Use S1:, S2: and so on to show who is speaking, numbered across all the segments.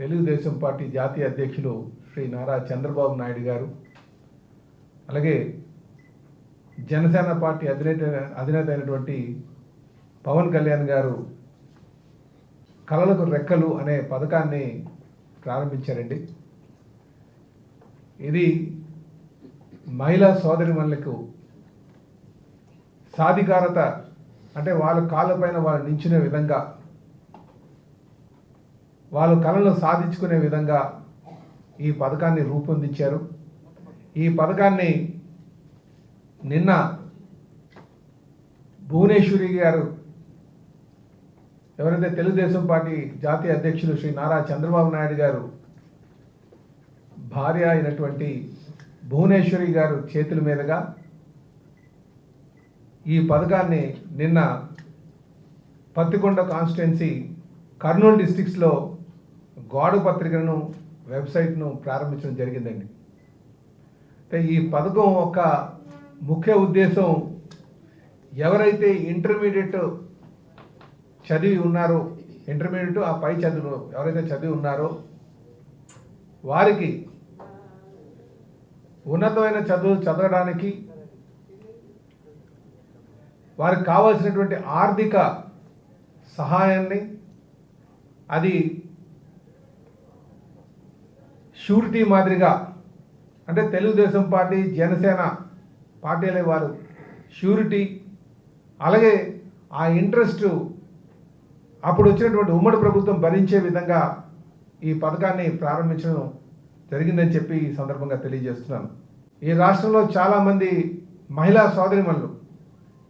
S1: Telugu Desam party జాతీయ అధ్యక్షులు శ్రీ నారా చంద్రబాబు నాయుడు గారు, అలాగే జనసేన పార్టీ అధినేత అయినటువంటి పవన్ కళ్యాణ్ గారు కలలకు రెక్కలు అనే పథకాన్ని ప్రారంభించారండి. ఇది మహిళా సోదరిమణులకు సాధికారత, అంటే వాళ్ళ కాళ్ళపైన వాళ్ళు నించునే విధంగా, వాళ్ళు కళలను సాధించుకునే విధంగా ఈ పథకాన్ని రూపొందించారు. ఈ పథకాన్ని నిన్న భువనేశ్వరి గారు, ఎవరైతే తెలుగుదేశం పార్టీ జాతీయ అధ్యక్షులు శ్రీ నారా చంద్రబాబు నాయుడు గారు భార్య అయినటువంటి భువనేశ్వరి గారు చేతుల మీదుగా ఈ పథకాన్ని నిన్న పత్తికొండ కాన్స్టిట్యున్సీ కర్నూలు డిస్ట్రిక్ట్స్లో గోడ పత్రికను వెబ్సైట్ను ప్రారంభించడం జరిగిందండి. అంటే ఈ పథకం యొక్క ముఖ్య ఉద్దేశం, ఎవరైతే ఇంటర్మీడియట్ చదివి ఉన్నారో, ఇంటర్మీడియట్ ఆ పై చదువులు ఎవరైతే చదివి ఉన్నారో వారికి ఉన్నతమైన చదువులు చదవడానికి వారికి కావాల్సినటువంటి ఆర్థిక సహాయాన్ని, అది షూరిటీ మాదిరిగా, అంటే తెలుగుదేశం పార్టీ జనసేన పార్టీలే వారు షూరిటీ, అలాగే ఆ ఇంట్రెస్ట్ అప్పుడు వచ్చినటువంటి ఉమ్మడి ప్రభుత్వం భరించే విధంగా ఈ పథకాన్ని ప్రారంభించడం జరిగిందని చెప్పి ఈ సందర్భంగా తెలియజేస్తున్నాను. ఈ రాష్ట్రంలో చాలామంది మహిళా సోదరిమణులు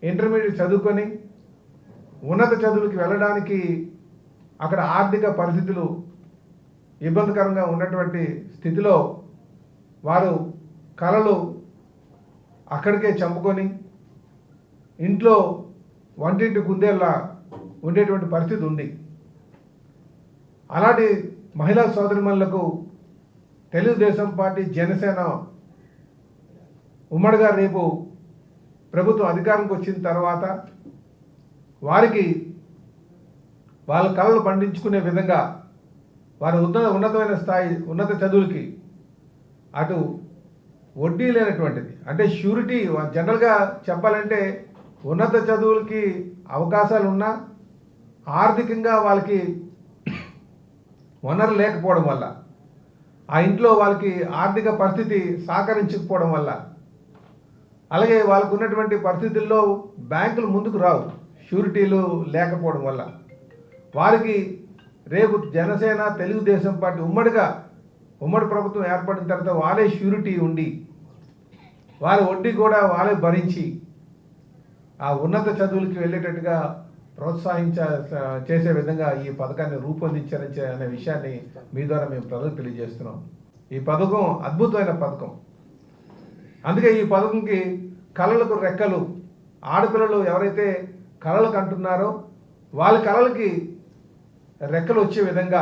S1: ఇంటర్మీడియట్ చదువుకొని ఉన్నత చదువులకు వెళ్ళడానికి అక్కడ ఆర్థిక పరిస్థితులు ఇబ్బందికరంగా ఉన్నటువంటి స్థితిలో వారు కళలు అక్కడికే చంపుకొని ఇంట్లో వంటింటి కుందేళ్ళ ఉండేటువంటి పరిస్థితి ఉంది. అలాంటి మహిళా సోదరిమణులకు తెలుగుదేశం పార్టీ జనసేన ఉమ్మడిగా రేపు ప్రభుత్వం అధికారంకి వచ్చిన తర్వాత వారికి వాళ్ళ కళలు పండించుకునే విధంగా వారు ఉన్నతమైన స్థాయి, ఉన్నత చదువులకి అటు వడ్డీ లేనటువంటిది, అంటే షూరిటీ, జనరల్గా చెప్పాలంటే ఉన్నత చదువులకి అవకాశాలు ఉన్నా ఆర్థికంగా వాళ్ళకి వనరు లేకపోవడం వల్ల, ఆ ఇంట్లో వాళ్ళకి ఆర్థిక పరిస్థితి సహకరించకపోవడం వల్ల, అలాగే వాళ్ళకు ఉన్నటువంటి పరిస్థితుల్లో బ్యాంకులు ముందుకు రావు షూరిటీలు లేకపోవడం వల్ల, వారికి రేపు జనసేన తెలుగుదేశం పార్టీ ఉమ్మడి ప్రభుత్వం ఏర్పడిన తర్వాత వాళ్ళే షూరిటీ ఉండి వారి వడ్డీ కూడా వాళ్ళే భరించి ఆ ఉన్నత చదువులకి వెళ్ళేటట్టుగా చేసే విధంగా ఈ పథకాన్ని రూపొందించారని అనే విషయాన్ని మీ ద్వారా మేము ప్రజలకు తెలియజేస్తున్నాం. ఈ పథకం అద్భుతమైన పథకం. అందుకే ఈ పథకంకి కళలకు రెక్కలు, ఆడపిల్లలు ఎవరైతే కళలు కంటున్నారో వాళ్ళ కళలకి రెక్కలు వచ్చే విధంగా,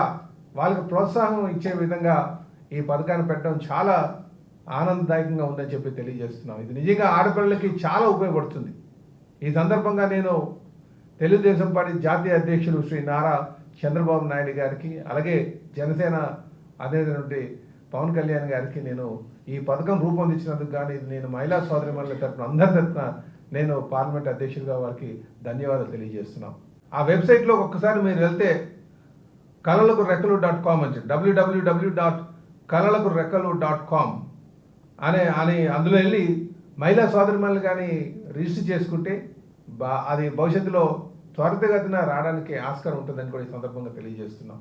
S1: వాళ్ళకి ప్రోత్సాహం ఇచ్చే విధంగా ఈ పథకాన్ని పెట్టడం చాలా ఆనందదాయకంగా ఉందని చెప్పి తెలియజేస్తున్నాం. ఇది నిజంగా ఆడపిల్లలకి చాలా ఉపయోగపడుతుంది. ఈ సందర్భంగా నేను తెలుగుదేశం పార్టీ జాతీయ అధ్యక్షులు శ్రీ నారా చంద్రబాబు నాయుడు గారికి, అలాగే జనసేన అధినేత పవన్ కళ్యాణ్ గారికి నేను ఈ పథకం రూపొందించినందుకు కానీ నేను మహిళా సోదరిమణుల తరఫున, అందరి తరఫున నేను పార్లమెంట్ అధ్యక్షుడిగా వారికి ధన్యవాదాలు తెలియజేస్తున్నాం. ఆ వెబ్సైట్లో ఒక్కసారి మీరు వెళ్తే kalalakurekkelu.com అని www.kalalakurekkelu.com అని అందులో వెళ్ళి మహిళా సోదరిమణులు కానీ రిజిస్టర్ చేసుకుంటే అది భవిష్యత్తులో త్వరితగతిన రావడానికి ఆస్కారం ఉంటుందని కూడా ఈ సందర్భంగా తెలియజేస్తున్నాం.